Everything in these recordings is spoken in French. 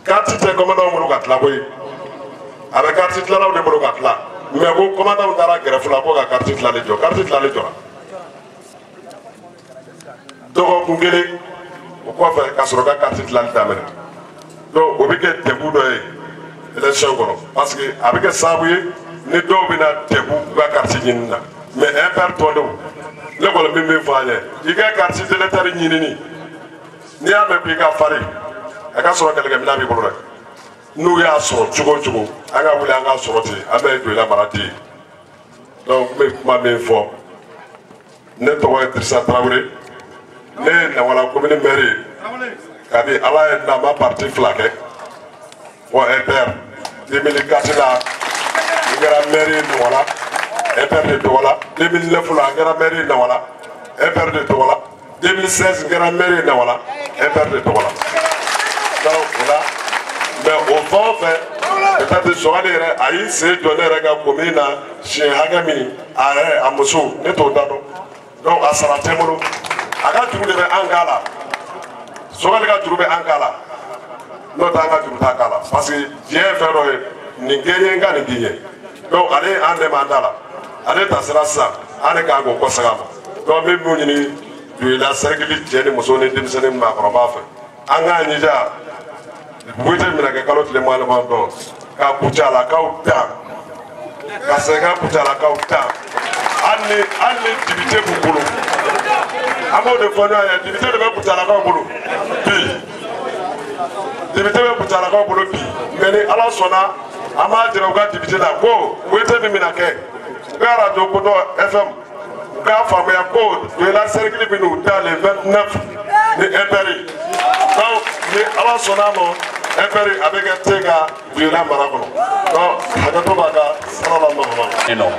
carte tɛ commandant bolo ka tila koyi a bɛ carte tilalaw de bolo ka tila mais ko commandant taara greffe la ko ka carte tilali jɔ carte tilali jɔra dɔgɔkun kelen o kɔfɛ ka sɔrɔ ka carte tilali daminɛ donc o bɛ kɛ degun dɔ ye élection kɔnɔ parce que a bɛ kɛ sababu ye ni dɔw bɛna degun u ka carte ɲinini na mais impère tɔndenw ne kɔni bɛ min fɔ an ye i ka carte d'électeur ɲinini n'i y'a mɛn k'i ka farin a ka sɔrɔ kɛlɛkɛminɛn b'i bolo dɛ n'u y'a sɔrɔ cogo o cogo an ka wuli an ka sɔrɔ ten an bɛ don i la mara ten donc n bɛ kuma min fɔ ne tɔgɔ ye Dirisa Tarawele ne ye Nawala commune maire ye ka di Ala ye n ma parti fila kɛ wa MPR 2004 la n kɛra maire ye Nawala MPR de Douala 2009 la n kɛra maire ye Nawala MPR de Douala 2016 n kɛra maire ye Nawala MPR de Douala donc o la mais o fɛn o fɛn peut-être Sogani yɛrɛ a y'i sen jɔ ne yɛrɛ ka commune na siɲɛ hakɛ min a yɛrɛ a muso ne t'o da dɔn donc a sara tɛ n bolo a ka juru de bɛ an k'a la Sogani ka juru bɛ an k'a la n'o tɛ an ka juru t'a k'a la parce que diɲɛ ye fɛn dɔ ye nin kɛ n ye n ka nin k'i ye donc ale an dɛmɛ an da la ale ta sera sisan an de k'an k'o kɔ segin a ma donc n bɛ mun ɲini Doila cercle cɛ ni muso ni denmisɛnnin ni maakɔrɔba fɛ an k'a ɲija Buete mina kɛ kalo tile mugan dɔn ka kucalakaw ta ka segin ka kucalakaw ta hali ni dibite b'u bolo an b'o de fɔ ɲɔgɔn ye dibite de bɛ kucalakaw bolo bi dibite bɛ kucalakaw bolo bi mais ni Ala sɔnna an b'a jira u ka dibite la ko Buete min bɛna kɛ u ka radio Koto FM u k'a faamuya ko Doila cercle bɛ n'u da le 29 ni MPR donc ni Ala sɔnna a ma MPR a bɛ kɛ te ka Doila mara kɔnɔ donc hakɛto b'a ka sallallahu alaihi wa sallam.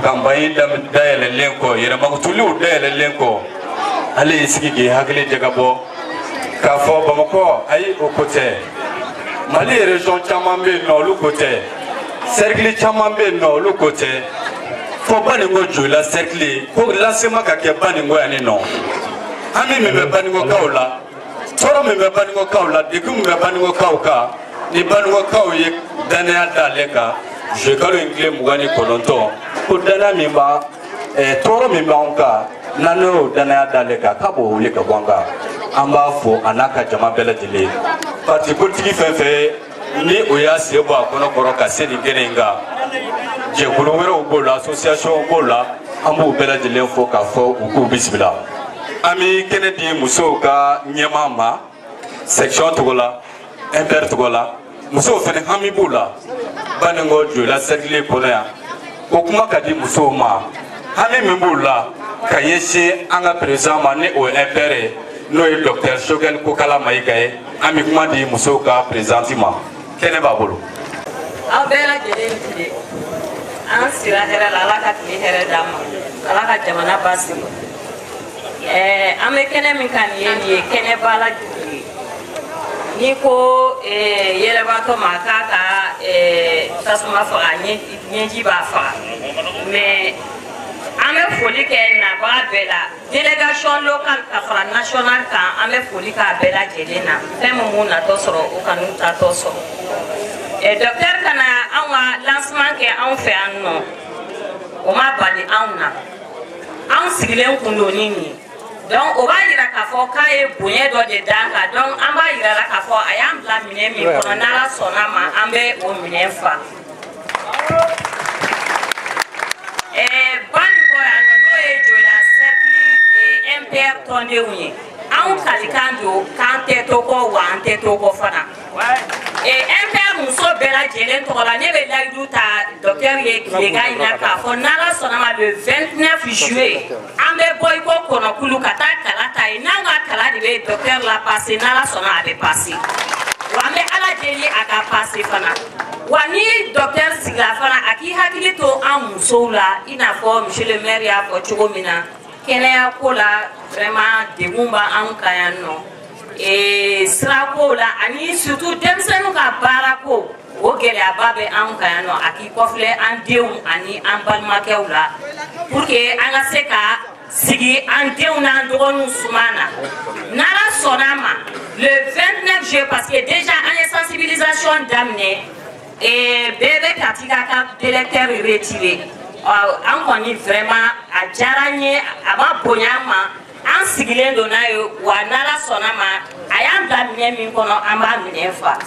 Campagne dayɛlɛlen kɔ yɛrɛmakutuliw dayɛlɛlen kɔ ale y'i sigi k'i hakili jagabɔ k'a fɔ Bamakɔ ayi o ko tɛ Mali région caman bɛ yen nɔ olu ko tɛ cercle caman bɛ yen nɔ olu ko tɛ fo Baninko Doila cercle ko lancement ka kɛ Baninko yan nin nɔ hami min bɛ Baninkokaw la tɔɔrɔ min bɛ Baninkokaw la degun min bɛ Baninkokaw kan ni Baninkokaw ye danaya d'ale kan je kalo in tile 29 ko danaya min b'a tɔɔrɔ min b'anw kan n'an y'o danaya d'ale kan k'a b'o wuli ka bɔ an kan an b'a fɔ a n'a ka jama bɛɛ lajɛlen parti politique fɛn fɛn ni o y'a sen bɔ a kɔnɔ kɔrɔ ka se nin kɛnɛ in kan jɛkulu wɛrɛw b'o la association b'o la an b'u bɛɛ lajɛlen fɔ k'a fɔ u k'u bisimila an bɛ kɛnɛ di musow ka ɲɛmaa ma section tɔgɔ la MPR tɔgɔ la musow fɛnɛ hami b'u la Baninko Doila cercle kɔnɔ yan ko kuma ka di musow ma hami min b'u la ka ɲɛsin an ka président ma ni o ye MPR ye n'o ye docteur Choguel Kokala Mayiga ye an bɛ kuma di musow ka présidente ma kɛnɛ b'a bolo. Aw bɛɛ lajɛlen tile an sira hɛrɛ la Ala ka tile hɛrɛ d'an ma Ala ka jamana basigi an bɛ kɛnɛ min kan nin ye kɛnɛba lajɛlen ye n'i ko yɛlɛbatɔ ma k'a ka tasuma faga ɲɛji b'a faga mais an bɛ foli kɛ nabaga bɛɛ la délégation locale ka fara national kan an bɛ foli k'a bɛɛ lajɛlen na fɛn min b'u natɔ sɔrɔ u ka n'u tatɔ sɔrɔ docteur kana anw ka lancement kɛ anw fɛ yan nɔ o ma bali anw na anw sigilen kun don ni nin donc o b'a yira k'a fɔ k'a ye bonya dɔ de d'an kan donc an b'a yira la k'a fɔ a y'an bila minɛn min kɔnɔ n'Ala sɔnna ma an bɛ o minɛn fa Baninko yan nɔ n'o ye Doila cercle MPR tɔndenw ye anw kalikan don k'an tɛ to kɔ wa an tɛ to kɔ fana MPR muso bɛɛ lajɛlen tɔgɔ la ne bɛ layidu ta docteur ye tilega in na k'a fɔ n'Ala sɔnna ma le 29 juillet an bɛ bɔ i ko Kɔnɔkulu ka taa kala ta yen n'anw ka kala de bɛ docteur la passer n'Ala sɔnna a bɛ passer wa an bɛ Ala deli a ka passer fana wa ni docteur sigira fana a k'i hakili to an musow la i n'a fɔ monsieur le maire y'a fɔ cogo min na kɛnɛya ko la vraiment degun b'anw kan yan nɔ sirako la ani surtout denmisɛnninw ka baara ko o gɛlɛyaba bɛ anw kan yan nɔ a k'i kɔfilɛ an denw ani an balimakɛw la pour que an ka se ka sigi an denw n'an dɔgɔninw suma na n'Ala sɔnna a ma le 29 bouger parce que déjà en sensibilisation d'amener et bébé katika d'électeur retiré. On connaît vraiment à Djaranye, avant Bonyama, en sigilen donayo, ou à Nala Sonama, ayant d'amener min kono amba minefa.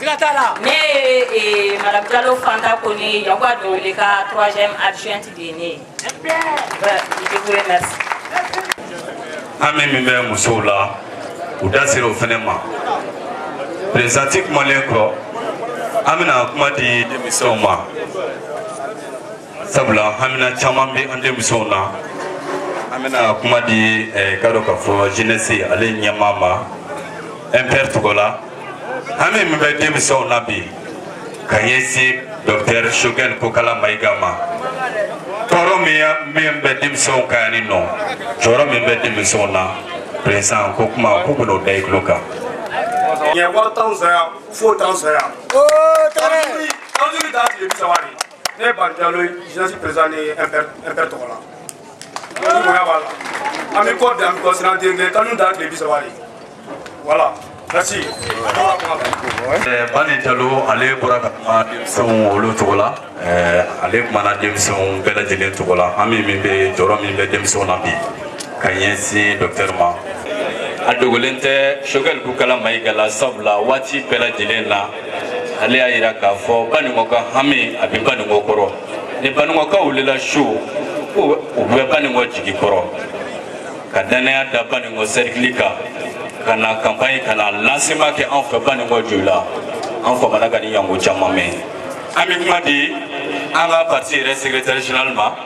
Mais Madame Diallo Fanta Koni, Yangwa Doleka, 3e adjointe d'aîné. Je vous remercie. Ami Mimbe Moussoula, ou Dassiro Fenema. Présentique Malenko, Amina Kumadi de Missoma. Sabla, Amina Chamambi and de Missona. Amina Kumadi, Kadoka for Genesi, Ale Nyamama, Emper Tugola. Ami Mimbe de Missona Bi, Kayesi, Dr. Shogun Kokala Maigama. Toro Mimbe Dimson Kanino, Joro Mimbe Dimsona, Président Kokuma Kukuno Daikloka. Il y a 1 temps, faut temps. Oh, t'as dit, le Bissawari. Les Bandialo, je suis présent Imper Togola. Amico d'Amico, c'est quand nous date le Bissawari. Voilà, merci. Bandialo, allez pour la Dimson au Togola, allez pour la Dimson Bella Jelen Togola, Ami Mimbe, Joro Mimbe Dimson Nabi, Kayesi, Docteur Ma. Adogolente Shogun Kukala Maigala Sabla Wati Pela Dilena Alea Iraka for Banumoka Hami Abibanumokoro. The Banumoka Ulila Shoe Ube Banumo Jigikoro. Kadana da Banumo Serklika Kana campagne Kana Lansima ke Anfa Banumo Jula Anfa Managani Yango Jamame. Amikmadi Anga Parti Secrétaire Général Ma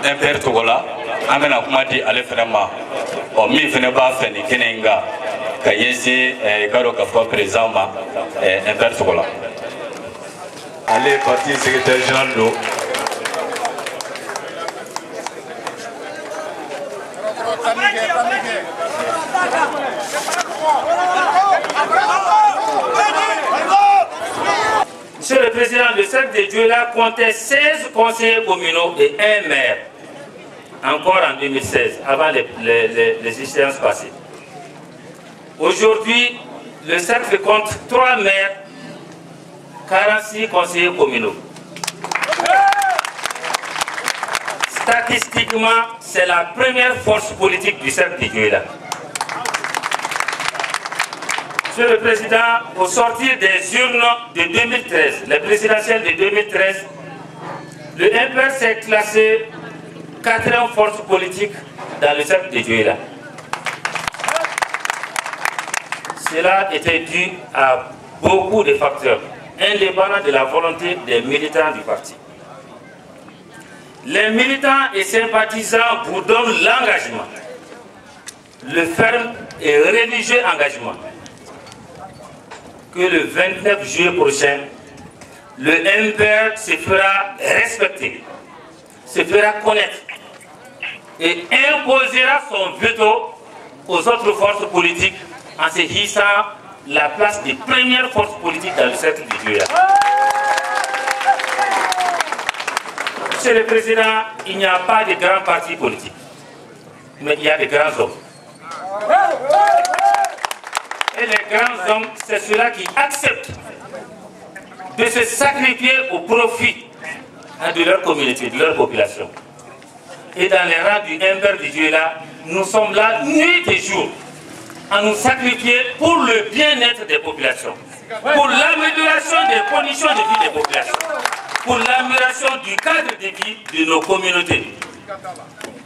Imper Togola Amena Kumadi Alefrema. O mi fene ba fene kenenga kayesi karo ka fo président ma Imper Togola. Allez parti secrétaire général do Monsieur le Président, le cercle de Dioula comptait 16 conseillers communaux et 1 maire. Encore en 2016, avant les échéances passées. Aujourd'hui, le cercle compte 3 maires, 46 conseillers communaux. Statistiquement, c'est la première force politique du cercle de Dioula. Monsieur le Président, au sortir des urnes de 2013, les présidentielles de 2013, le MPR s'est classé 4e force politique dans le cercle de Dioula. Cela était dû à beaucoup de facteurs, indépendants de la volonté des militants du parti. Les militants et sympathisants vous donnent l'engagement, le ferme et religieux engagement, que le 29 juillet prochain, le MPR se fera respecter, se fera connaître et imposera son veto aux autres forces politiques en se hissant la place des premières forces politiques dans le cercle de Dioula. Monsieur le Président, il n'y a pas de grands partis politiques, mais il y a de grands hommes. Et les grands hommes, c'est ceux-là qui acceptent de se sacrifier au profit de leur communauté, de leur population. Et dans les rangs du MPR de Dioula, nous sommes là nuit et jour à nous sacrifier pour le bien-être des populations, pour l'amélioration des conditions de vie des populations, pour l'amélioration du cadre de vie de nos communautés.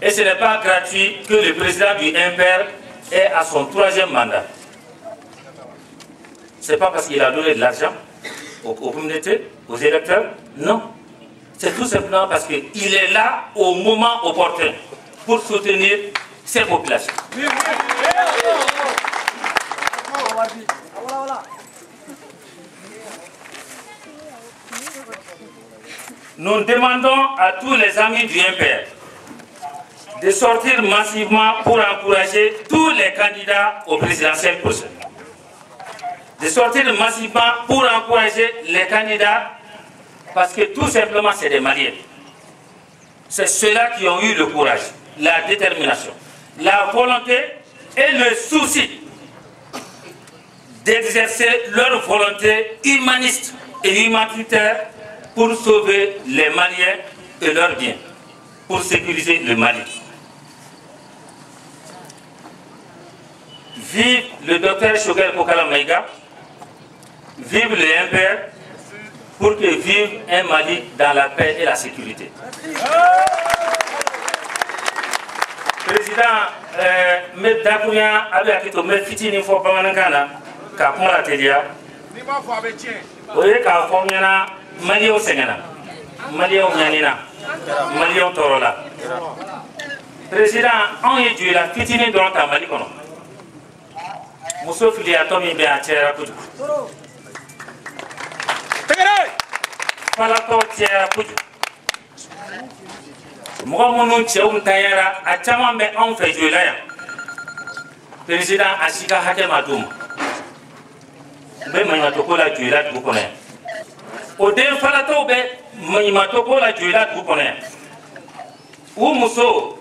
Et ce n'est pas gratuit que le président du MPR est à son 3e mandat. Ce n'est pas parce qu'il a donné de l'argent aux communautés, aux électeurs, non. C'est tout simplement parce qu'il est là au moment opportun pour soutenir ces populations. Nous demandons à tous les amis du MPR de sortir massivement pour encourager tous les candidats au présidentiel prochain. De sortir massivement pour encourager les candidats parce que tout simplement c'est des Maliens. C'est ceux-là qui ont eu le courage, la détermination, la volonté et le souci d'exercer leur volonté humaniste et humanitaire pour sauver les Maliens et leurs biens, pour sécuriser le Mali. Vive le docteur Choguel Kokala Maïga, vive le MPR, pour que vive un Mali dans la paix et la sécurité. Président, me dakunya abe akito me fitini fo bamanankana ka kuma la telia ni ma fo abe tien o ye ka fo nyana Malio sengana Malio nyanina Malio torola. Président, on est dû la fitini dans ta Mali kono muso fili atomi be a tiera kudu tegere fala to tiera kudu mɔgɔ minnu cɛw ntanyara a caman bɛ anw fɛ Joyila yan président a si ka hakɛ ma d'u ma n bɛ maɲumatɔ ko la Joyila dugu kɔnɔ yan o den falatɔw bɛ maɲumatɔ ko la Joyila dugu kɔnɔ yan u muso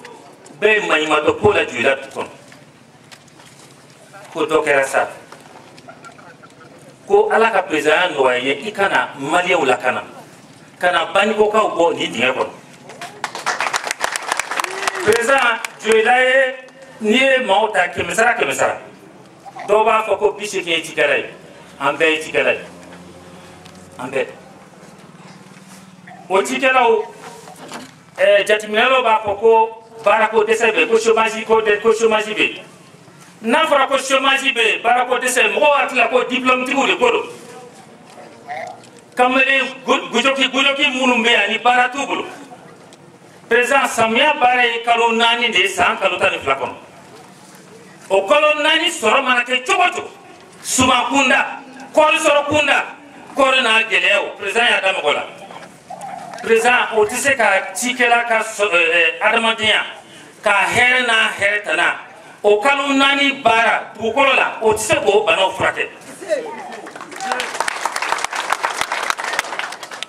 bɛ maɲumatɔ ko la Joyila dugu kɔnɔ ko dɔ kɛra sa ko Ala ka président nɔgɔya ye i kana Maliyɛnw lakana kana banikokaw bɔ nin dingɛ kɔnɔ. Président Joyila ye n'i ye maaw ta kɛmɛ sara dɔw b'a fɔ ko 80 ye cikɛla ye an bɛɛ ye cikɛla ye an bɛɛ o cikɛlaw jateminɛlaw b'a fɔ ko baarako dɛsɛ bɛ ko chômage bɛ n'a fɔra ko chômage bɛ baarako dɛsɛ mɔgɔw hakili la ko diplôme tigiw de ko don kamalen gujoki minnu bɛ yan ni baara t'u bolo. Président samiya baara ye kalo 4 de ye san kalo 12 kɔnɔ o kalo 4 sɔrɔ mana kɛ cogo o cogo suman kunda kɔɔri sɔrɔ kunda kɔɔri n'a gɛlɛyaw président y'a da mɔgɔ la président o tɛ se ka cikɛla ka adamadenya ka hɛrɛ n'a hɛrɛ tana o kalo 4 baara dugukolo la o tɛ se k'o banaw furakɛ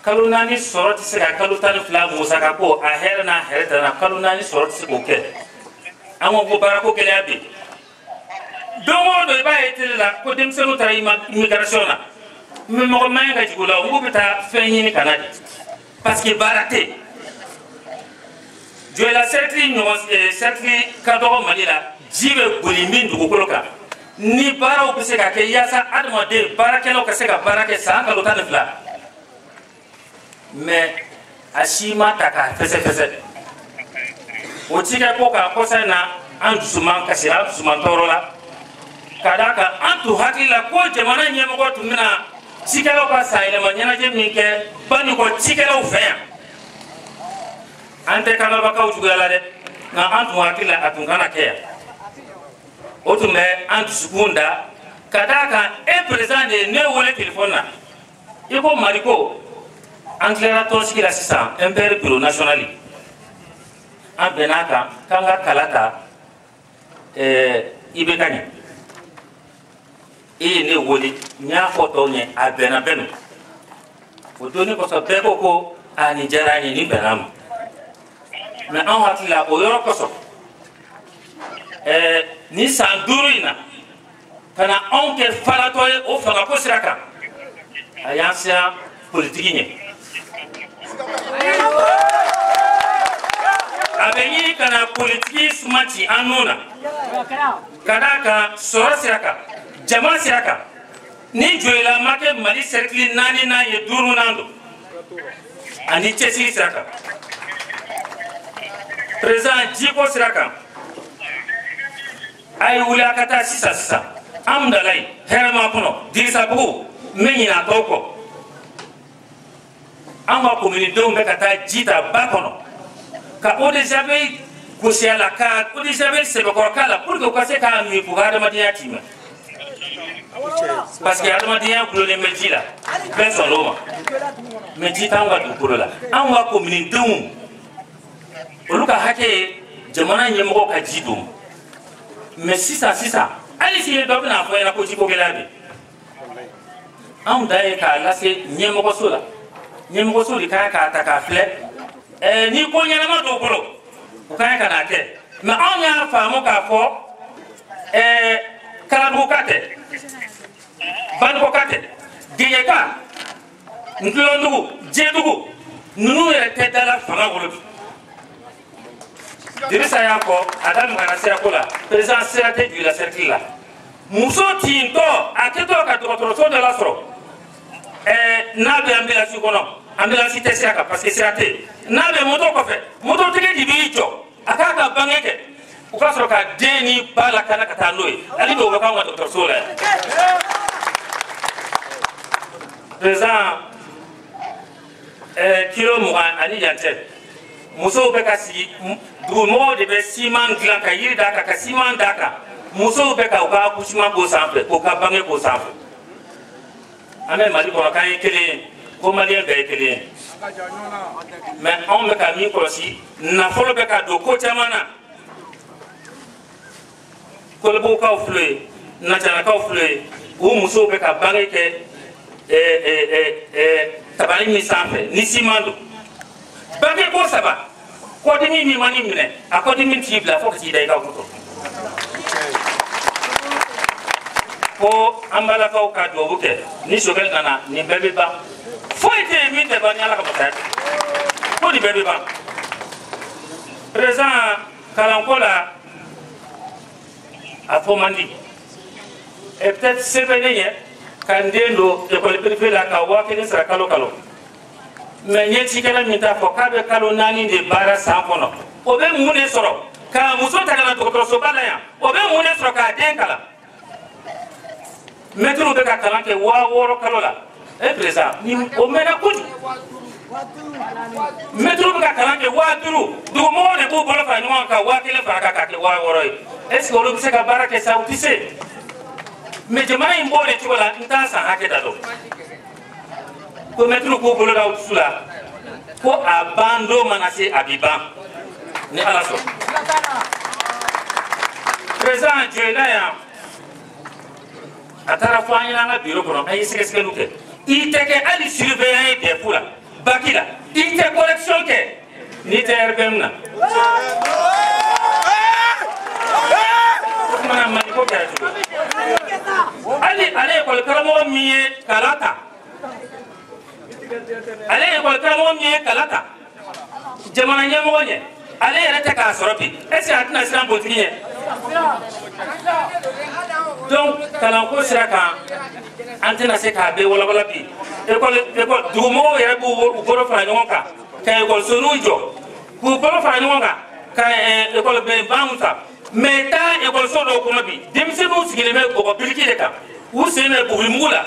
kalo 4 sɔrɔ tɛ se ka kalo 12 musaka ko a hɛrɛ n'a hɛrɛ tana kalo 4 sɔrɔ tɛ se k'o kɛ an ko baarako gɛlɛya bɛ yen don o don i b'a ye tele la ko denmisɛnninw taara immigration na mais mɔgɔ man ɲi ka jigin o la olu bɛ taa fɛn ɲini ka na de parce que baara tɛ yen Joyila cercle ka dɔgɔ Mali la ji bɛ boli min dugukolo kan ni baaraw bɛ se ka kɛ yaasa adamaden baarakɛlaw ka se ka baara kɛ san kalo 12 mais a si ma ta k'a fɛsɛfɛsɛ o cikɛ ko k'a kɔsa in na an dusuman kasi an dusuman tɔɔrɔ la ka d'a kan an tun hakili la ko jamana ɲɛmɔgɔ tun bɛna cikɛlaw ka san yɛlɛma ɲɛnajɛ min kɛ Banikɔ cikɛlaw fɛ yan an tɛ kanabakaw juguya la dɛ nka an tun hakili la a tun kana kɛ yan o tun bɛ an dusukun da ka d'a kan e président de ye ne wele téléphone na i ko Mali ko an tilara tɔnsigi la sisan MPR bureau national an bɛn'a kan k'an ka kala ta i bɛ ka ɲɛ i ye ne wele n y'a fɔ tɔw ɲɛ a bɛnna bɛɛ ma o donni kɔsɔn bɛɛ ko ko a nin diyara an ye nin bɛnna ma mais anw hakili la o yɔrɔ kɔsɔn ni san 5 in na ka na anw kɛ falatɔ ye o fangako sira kan a y'an siran politiki ɲɛ. A bɛ ɲini ka na politiki suma ci an nun na ka d'a kan sɔrɔ sira kan jama sira kan ni Joyila ma kɛ Mali cercle 4nan ye 5nan don ani cɛsiri sira kan président jiko sira kan a ye wuli a ka taa sisan Amdalayi hɛrɛma kɔnɔ Dirisabugu n bɛ ɲinɛ a tɔw kɔ an ka kominidenw bɛ ka taa ji ta ba kɔnɔ ka eau de javel gosi a la ka eau de javel sɛbɛkɔrɔ k'a la pour que u ka se k'a min k'u ka adamadenya t'i ma parce que adamadenya gulolen bɛ ji la bɛɛ sɔnna o ma mais ji t'anw ka dugukolo la anw ka kominidenw olu ka hakɛ ye jamana ɲɛmɔgɔw ka ji don mais sisan hali sini dɔ bɛna fɔ ɲɛna ko jiko gɛlɛya bɛ anw da ye k'a lase ɲɛmɔgɔso la ɲɛmɔgɔso de kan k'a ta k'a filɛ ni ko ɲɛnama dɔw bolo u kan ka n'a kɛ mais anw y'a faamu k'a fɔ Kalabugu ka tɛ Banbokate, Geyeka, Nklondugu, Djedougou, nous étions dans la famille. Dirisa Yanko, Adam Manasiakola, président CRT du la cercle là. Mousso Tinto, à Keto Katroso de l'Astro. Nabe ambulance kono, ambulance tesiaka parce que c'est raté. Nabe moto ko fait, moto tike di bicho, akaka bangeke. Ukaso ka deni bala kana katanoi. Ali do wakanga Dr. Sola. Président kilo mugan ani yante. Muso be kasi du mo de be siman glan ka yiri daka ka siman daka. Muso be ka uka kushima ko sample, ko ka bange ko sample. Ame mali ko kan kele ko mali ga kele. Mais on me ka mi ko si na folo be ka do ko chamana. Ko le bo ka flue, na jana ka flue, o muso be ka bange ke tabali mi sample, ni simando. Bange ko saba. Ko dimi mi mani mine, akodi min tibla fo ti dai ka ko. Ko ambala ka do buke, ni sogel nana ni bebe ba. Fo ite mi te ba ni ala ka bata. Ko di bebe ba. Président Kalankola a fomandi. Et peut-être c'est venu kandendo école privée la ka wa kene sara kalo kalo. Mais ñetti kala mi ta fo kabe kalo nani de bara sa kono o be mune soro ka muso tagala to so bala ya o be mune soro ka den kala metru be ka kala ke wa woro kalo la e président ni o mena kudi metru be ka kala ke wa duru du mo ne bo bolo fa nyon ka wa kele fa ka ke wa woro est ce que o be se ka bara ke sa utise mais jama imbo ne tuala nta sa hake dado ko metru ko bolo da usula ko abando manase abiban ni alaso président Joël ya atara fo anyina nga bureau kono ay sikesike luke iteke ali surveillant de pula bakila ite collection ke ni TRPM na mana mani ko kaya ali ko karamo miye kalata ale école karamo mi kalata jamana nyamo nye ale yere ta ka soropi est-ce que atina islam politique donc kalanko siraka antina se ka be wala wala bi école dumo yere bu goro fa nyonka ka école sonujo bu goro fa nyonka ka école be bamuta mais ta école sodo ko mabi demse bu sigile me ko biliki de ka ou c'est ne bu mula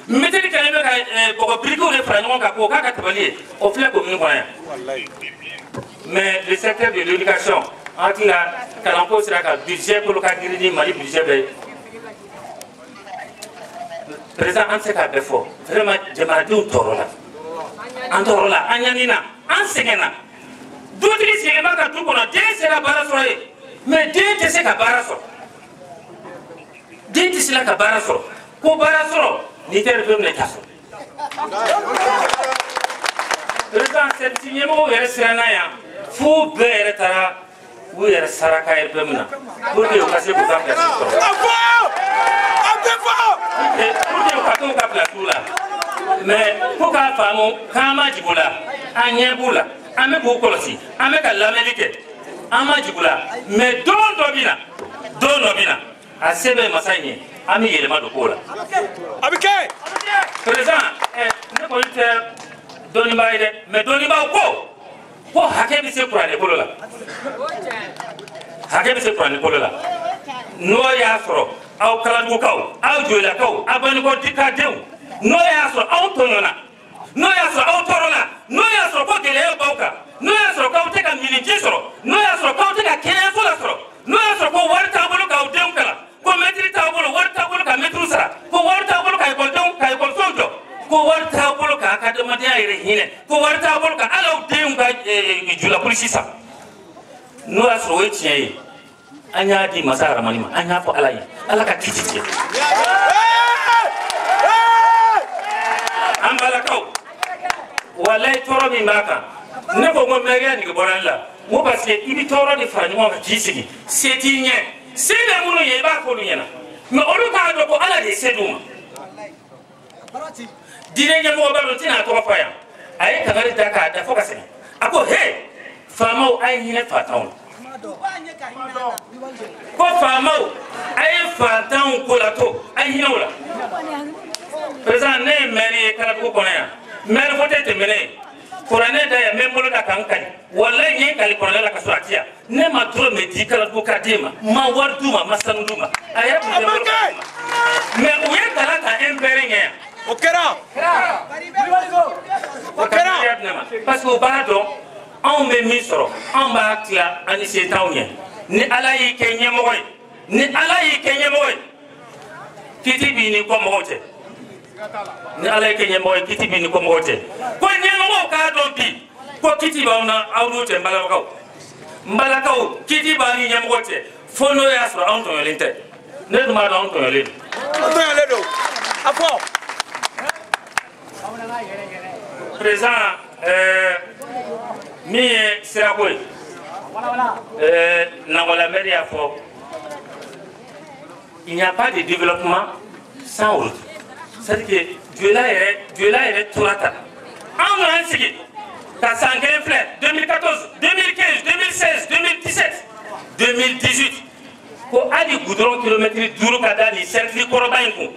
mettez quand même pour briquer les frères ka ko ka tabali au fleur commune quoi mais le secteur de l'éducation entre la Kalanko sera ka budget pour le cadre ni mali budget be président en ce cas befo vraiment demandou torola antorola anyanina enseignant d'autres éléments ka tout kono dé c'est la baraso mais dé c'est ka baraso dé c'est la ka baraso ko baraso ni TRPM ne taso président c'est signémo yere sirana ya fu be yere tara ou yere saraka RPM na pour que on passe pour faire ça pour que on passe la tour là mais pour ka famo kama jibula anyebula ame ko kolosi ame ka lamelike ama jibula mais don dobina asebe masanye ami yele ma do kola abike président ne ko ite doni baide mais doni ba ko hakemi se pour aller kolola hakemi se pour aller kolola no ya soro aw kala du kaw aw jola kaw abani ko dika dew no ya soro aw tonona no ya soro aw torona no ya soro ko gele bawka no ya soro ko te ka miniti soro no ya soro ko te ka kene soro no ya soro ko warta bolo ka dew kala ko metri ta bolo warta bolo ka metru sara ko warta bolo ka ko don ka ko sojo ko warta bolo ka ka de madia ire hine ko warta bolo ka ala dew ka jula police sa no ya soro wetie anya di masara manima anya fo ala yi ala ka titike ambala kaw wallahi toro mi maka ne ko mo mega ni boran la mo parce que ibi toro di fani mo ka jisigi seti nye sele munu ye ba ko nyena mais olu ka do ko ala de seduma diinɛ ɲɛmɔgɔ b'a dɔn tɛna tɔgɔ fɔ yan a ye kangari da k'a da fo ka sɛgɛn a ko he faamaw a ye hinɛ fatanw la ko faamaw a ye fatanw ko la to a ye hinɛ o la président ne ye maire ye Kalabugu kɔnɔ yan maire voté tɛmɛnen ye kuranɛ da yan n bɛ n bolo da kan kali walayi n ye kali kuranɛ la ka sɔrɔ a ti yan ne ma dɔrɔmɛ di Kalabugu ka den ma n ma wari d'u ma n ma sanu d'u ma a yɛrɛ tun tɛ n bolo ka d'u ma mais u ye kalan ka MPR ɲɛ yan o kɛra parce que u b'a dɔn anw bɛ min sɔrɔ anw b'a tila an ni se t'anw ɲɛ ni Ala y'i kɛ ɲɛmɔgɔ ye ni Ala y'i kɛ ɲɛmɔgɔ ye kiti b'i ni kɔmɔgɔw cɛ ni Ala y'i kɛ ɲɛmɔgɔ ye kiti b'i ni kɔmɔgɔw cɛ ko ɲɛmɔgɔw k'a dɔn bi ko kiti b'aw na aw n'u cɛ n balakaw kiti b'a ni ɲɛmɔgɔ cɛ fo n'o y'a sɔrɔ anw tɔɲɔlen tɛ ne dun b'a dɔn anw tɔɲɔlen don an tɔɲɔlen don a fɔ président min ye sirako ye Nangola maire y'a fɔ il n'y a pas de développement sans route c'est-à-dire que Diola yɛrɛ tora ta anw nana sigi ka san kelen filɛ 2014 2015 2016 2017 2018 ko hali goudron kilomètre 5 ka da nin cercle kɔrɔba in kun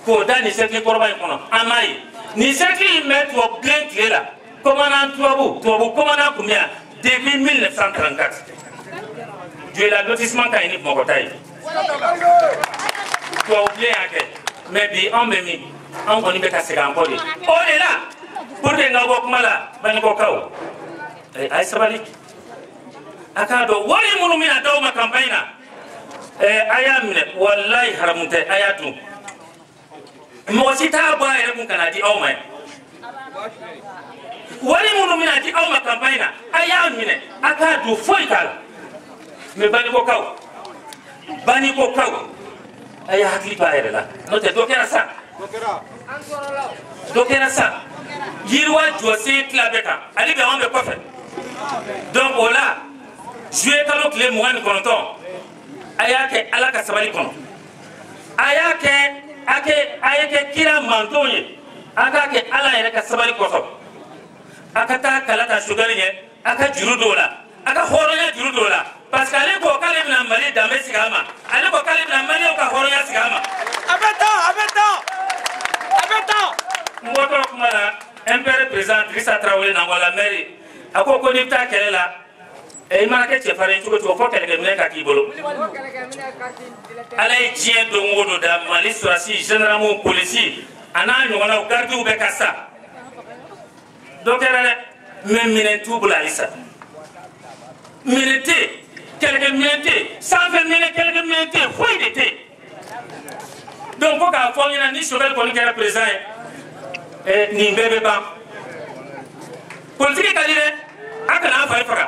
k'o da nin cercle kɔrɔba in kɔnɔ an m'a ye nin cercle in bɛ tubabu dilan tile la commandant tubabu commandant tun bɛ yan depuis 1934 Diola lotissement ka ɲi ni Bamakɔ ta ye tubabu bilen y'a kɛ mais bi anw bɛ min anw kɔni bɛ ka segin an kɔ de o de la pour que n ka bɔ kuma la Banikɔkaw a ye sabali a k'a dɔn wari minnu bɛna d'aw ma campagne na a y'a minɛ walayi haramu tɛ a y'a dun mɔgɔ si t'a bɔ a yɛrɛ kun ka na di aw ma yan wari minnu bɛna di aw ma campagne na a y'a minɛ a k'a dun foyi t'a la mais Banikɔkaw a ye hakili to a yɛrɛ la n'o tɛ dɔ kɛra sa yiriwa jɔsen tila bɛɛ kan ale bɛ anw bɛ kɔfɛ donc o la juillet kalo tile 29 a y'a kɛ Ala ka sabali kɔnɔ a ye kɛ kira mantonw ye a k'a kɛ Ala yɛrɛ ka sabali kɔsɔn a ka taa kala ta Choguel ɲɛ a ka juru don o la a ka hɔrɔnya juru don o la parce que ale ko k'ale bɛna Mali danbe sigi a ma ale ko k'ale bɛna Maliyɛnw ka hɔrɔnya sigi a ma a bɛ taa n bɔtɔ kuma na MPR président Dirisa Traoré Nangola maire a ko n'i bɛ taa kɛlɛ la i mana kɛ cɛfarin cogo cogo fɔ kɛlɛkɛminɛ ka k'i bolo Ala ye diɲɛ don o don da Mali sɔrɔsi gendarmew polisi a n'a ɲɔgɔnnaw gardiw bɛ ka sa dɔ kɛra dɛ mais minɛn t'u bolo halisa minɛn tɛ yen kɛlɛkɛminɛ tɛ yen sanfɛminɛ kɛlɛkɛminɛ tɛ yen foyi de tɛ yen donc ko k'a fɔ aw ɲɛna ni Choguel kɔni kɛra président ye nin bɛɛ bɛ ban politique ka di dɛ a kana an fari faga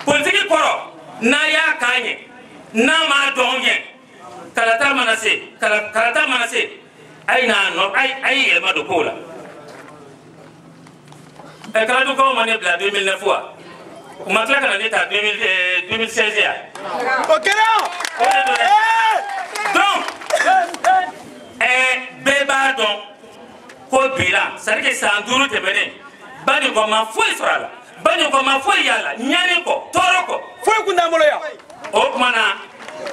politique kɔrɔ n'a y'a k'a ɲɛ n'a m'a dɔn ɲɛ kalata mana se a ye yɛlɛma don kow la Kalabugukaw ma ne bila 2009 wa u ma tila ka na ne ta 2016 yan o kɛra o de don dɛ donc bɛɛ b'a dɔn ko bi la c'est à dire que san 5 tɛmɛnen Banikɔ ma foyi sɔrɔ a la Banikɔ ma foyi y'a la ɲani kɔ tɔɔrɔ kɔ foyi kun t'an bolo yan o tuma na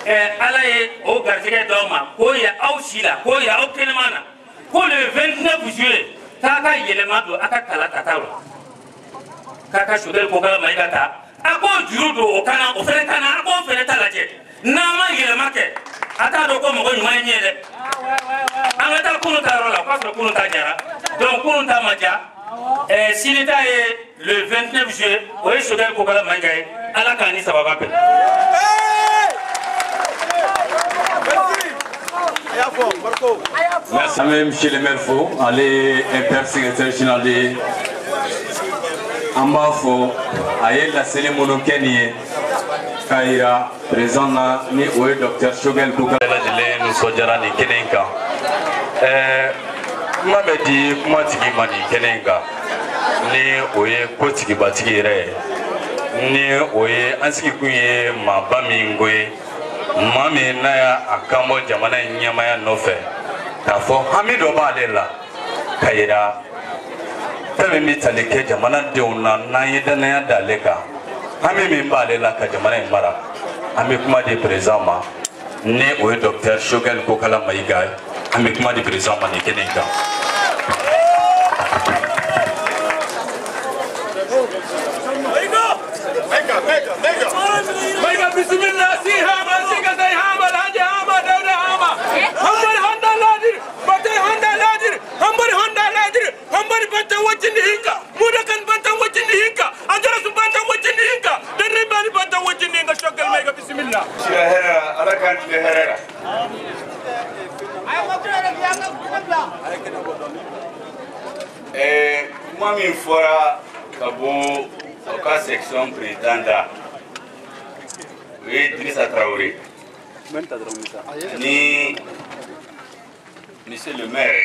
Ala ye o garijɛgɛ d'aw ma k'o ye aw si la k'o ye aw kɛnɛma na ko le 29 juillet k'a ka yɛlɛma don a ka kala tataw la k'a ka Choguel ko kala Mayiga ta a k'o juru don o kana o fɛnɛ kana a k'o fɛnɛ ta lajɛ n'a ma yɛlɛma kɛ a t'a dɔn ko mɔgɔ ɲuman ye ɲɛ dɛ an ka taa kunun ta yɔrɔ la o k'a sɔrɔ kunun ta jara donc kunun ta ma ja sini ta ye le 29 juillet o ye Choguel ko kala Mayiga ye Ala k'a ni sababa bɛn. Merci, monsieur le maire Fo, allez, MPR secrétaire général de Ambafo, aye la cérémonie Kenya, Kaira, présent là, ni oye docteur Choguel Kouka. Nous sommes déjà ni Kenenka. Moi, me dis, comment tu dis mani Kenenka? Ni oye kotiki batiki re, ni oye ansiki kuye mabami ngoye. Mami naya akambo jamana nyamaya nofe k'a fɔ hami dɔ b'ale la ka yira fɛn min bɛ tali kɛ jamanadenw na n'an ye danaya d'ale kan hami min b'ale la ka jamana in mara an bɛ kuma di président ma ni o ye docteur Choguel Kokala Mayiga ye an bɛ kuma di président ma nin kɛnɛ in kan. Bismillah si hama siga dai hama laje hama dauda hama hambar honda ladir batay honda ladir hambar bata wajini hinka mudakan bata wajini hinka ajara su bata wajini hinka darre bani bata wajini hinka Choguel Mayiga bismillah sira hera alakan de herera kuma min fɔra ka bɔ o ka section président da o ye Idrissa Traoré ni monsieur le maire